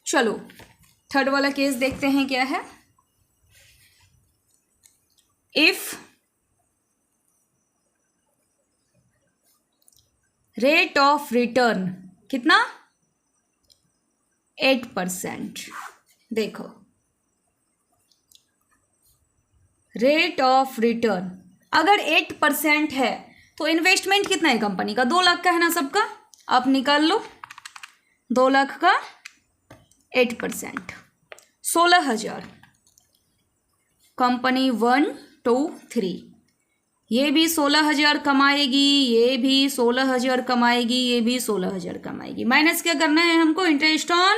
चलो थर्ड वाला केस देखते हैं क्या है। इफ रेट ऑफ रिटर्न कितना 8%। देखो रेट ऑफ रिटर्न अगर 8% है तो इन्वेस्टमेंट कितना है कंपनी का, 2 लाख का है ना सबका, आप निकाल लो 2 लाख का 8% 16,000। कंपनी 1 2 3 ये भी 16,000 कमाएगी, ये भी 16,000 कमाएगी, ये भी 16,000 कमाएगी। माइनस क्या करना है हमको, इंटरेस्ट ऑन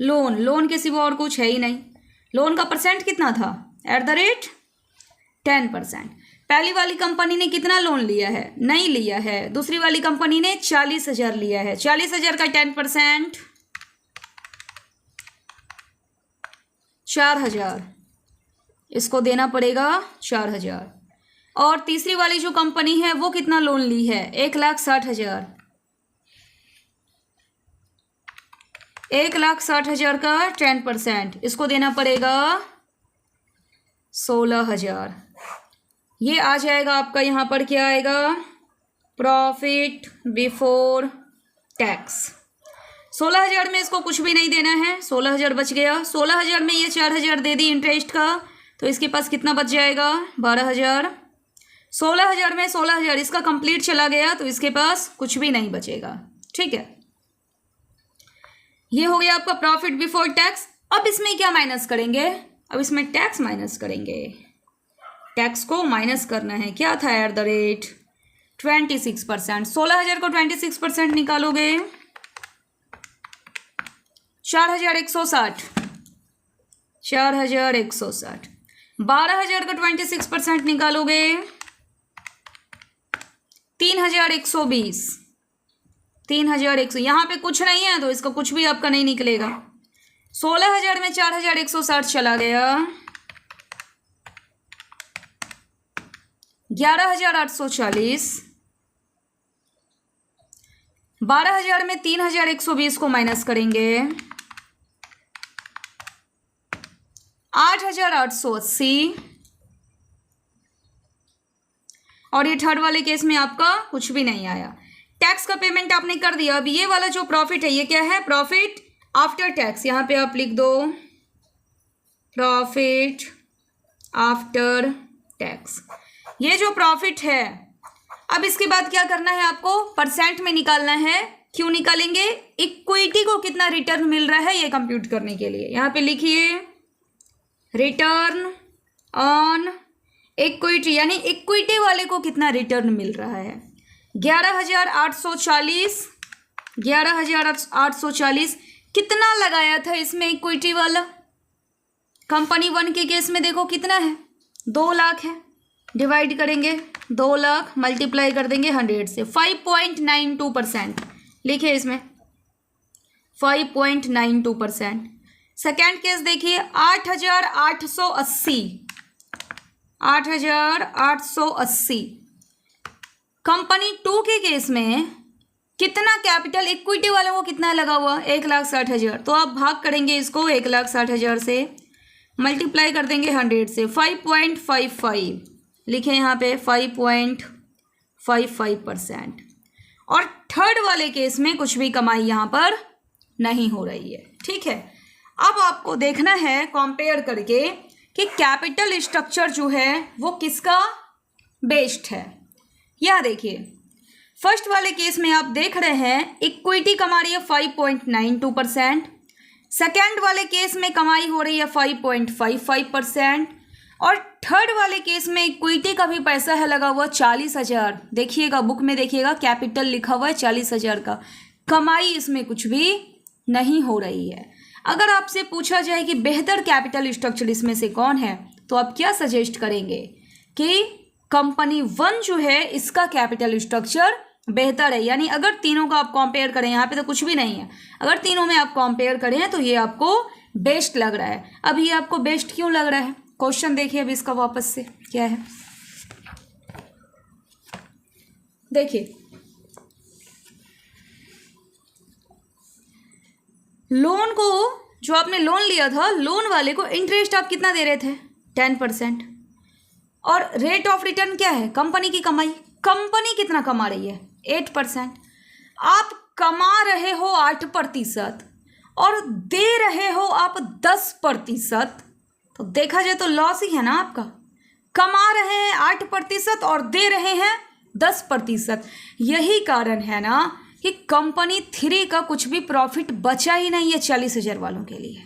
लोन, लोन के सिवा और कुछ है ही नहीं। लोन का परसेंट कितना था @10%। पहली वाली कंपनी ने कितना लोन लिया है, नहीं लिया है। दूसरी वाली कंपनी ने 40,000 लिया है। 40,000 का 10% 4,000, इसको देना पड़ेगा 4,000। और तीसरी वाली जो कंपनी है वो कितना लोन ली है, 1,60,000। 1,60,000 का 10%, इसको देना पड़ेगा 16,000। ये आ जाएगा आपका यहाँ पर क्या आएगा, प्रॉफिट बिफोर टैक्स। 16,000 में इसको कुछ भी नहीं देना है, 16,000 बच गया। 16,000 में ये 4,000 दे दी इंटरेस्ट का, तो इसके पास कितना बच जाएगा 12,000। 16,000 में 16,000 इसका कंप्लीट चला गया तो इसके पास कुछ भी नहीं बचेगा। ठीक है, ये हो गया आपका प्रॉफिट बिफोर टैक्स। अब इसमें क्या माइनस करेंगे, अब इसमें टैक्स माइनस करेंगे। टैक्स को माइनस करना है, क्या था @26%। 16,000 को 26% निकालोगे 4,160। 4,160 12,000 का 26% निकालोगे 3,120। 3,100, यहाँ पे कुछ नहीं है तो इसका कुछ भी आपका नहीं निकलेगा। 16,000 में 4,160 चला गया 11,840। 12,000 में 3,120 को माइनस करेंगे 8,880। और ये थर्ड वाले केस में आपका कुछ भी नहीं आया। टैक्स का पेमेंट आपने कर दिया। अब ये वाला जो प्रॉफिट है ये क्या है, प्रॉफिट आफ्टर टैक्स। यहाँ पे आप लिख दो प्रॉफिट आफ्टर टैक्स। ये जो प्रॉफिट है, अब इसके बाद क्या करना है आपको, परसेंट में निकालना है। क्यों निकालेंगे, इक्विटी को कितना रिटर्न मिल रहा है ये कंप्यूट करने के लिए। यहाँ पे लिखिए रिटर्न ऑन इक्विटी, यानी इक्विटी वाले को कितना रिटर्न मिल रहा है। 11,840। 11,840 कितना लगाया था इसमें इक्विटी वाला, कंपनी 1 के केस में देखो कितना है 2 लाख है। डिवाइड करेंगे 2 लाख मल्टीप्लाई कर देंगे 100 से, 5.92% लिखे इसमें 5.92%। सेकेंड केस देखिए 8,880। 8,880 कंपनी 2 के केस में कितना कैपिटल इक्विटी वालों को कितना लगा हुआ 1,60,000। तो आप भाग करेंगे इसको 1,60,000 से, मल्टीप्लाई कर देंगे 100 से, 5.55 लिखे यहाँ पे 5.55%। और थर्ड वाले केस में कुछ भी कमाई यहाँ पर नहीं हो रही है। ठीक है, अब आपको देखना है कंपेयर करके कि कैपिटल स्ट्रक्चर जो है वो किसका बेस्ड है। यह देखिए फर्स्ट वाले केस में आप देख रहे हैं इक्विटी कमा रही है 5.92%। सेकेंड वाले केस में कमाई हो रही है 5.55%। और थर्ड वाले केस में इक्विटी का भी पैसा है लगा हुआ 40,000। देखिएगा बुक में देखिएगा कैपिटल लिखा हुआ है 40,000 का, कमाई इसमें कुछ भी नहीं हो रही है। अगर आपसे पूछा जाए कि बेहतर कैपिटल स्ट्रक्चर इसमें से कौन है, तो आप क्या सजेस्ट करेंगे कि कंपनी 1 जो है इसका कैपिटल स्ट्रक्चर बेहतर है। यानी अगर तीनों का आप कंपेयर करें, यहाँ पे तो कुछ भी नहीं है, अगर तीनों में आप कंपेयर करें तो ये आपको बेस्ट लग रहा है। अब ये आपको बेस्ट क्यों लग रहा है, क्वेश्चन देखिए अब इसका वापस से क्या है। देखिए लोन को, जो आपने लोन लिया था, लोन वाले को इंटरेस्ट आप कितना दे रहे थे? 10%। और रेट ऑफ रिटर्न क्या है? कंपनी की कमाई। कंपनी कितना कमा रही है? 8%। आप कमा रहे हो 8% और दे रहे हो आप 10%, तो देखा जाए तो लॉस ही है ना आपका। कमा रहे हैं 8% और दे रहे हैं 10%। यही कारण है ना कि कंपनी 3 का कुछ भी प्रॉफिट बचा ही नहीं है 40,000 वालों के लिए।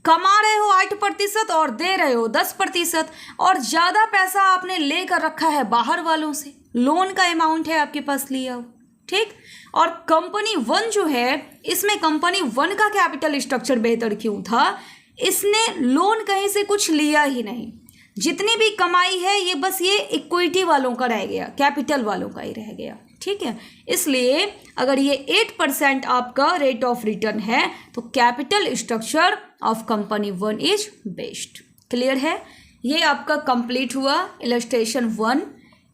कमा रहे हो 8% और दे रहे हो 10%, और ज़्यादा पैसा आपने लेकर रखा है बाहर वालों से, लोन का अमाउंट है आपके पास लिया हो, ठीक। और कंपनी 1 जो है, इसमें कंपनी 1 का कैपिटल स्ट्रक्चर बेहतर क्यों था? इसने लोन कहीं से कुछ लिया ही नहीं। जितनी भी कमाई है ये बस ये इक्विटी वालों का रह गया, कैपिटल वालों का ही रह गया, ठीक है। इसलिए अगर ये 8% आपका रेट ऑफ रिटर्न है तो capital structure of company 1 is best. Clear है? ये आपका कंप्लीट हुआ इलस्ट्रेशन 1।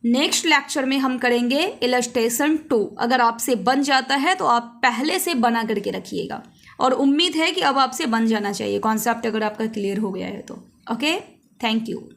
नेक्स्ट लेक्चर में हम करेंगे इलस्ट्रेशन 2। अगर आपसे बन जाता है तो आप पहले से बना करके रखिएगा, और उम्मीद है कि अब आपसे बन जाना चाहिए कॉन्सेप्ट, अगर आपका क्लियर हो गया है तो। Okay, thank you.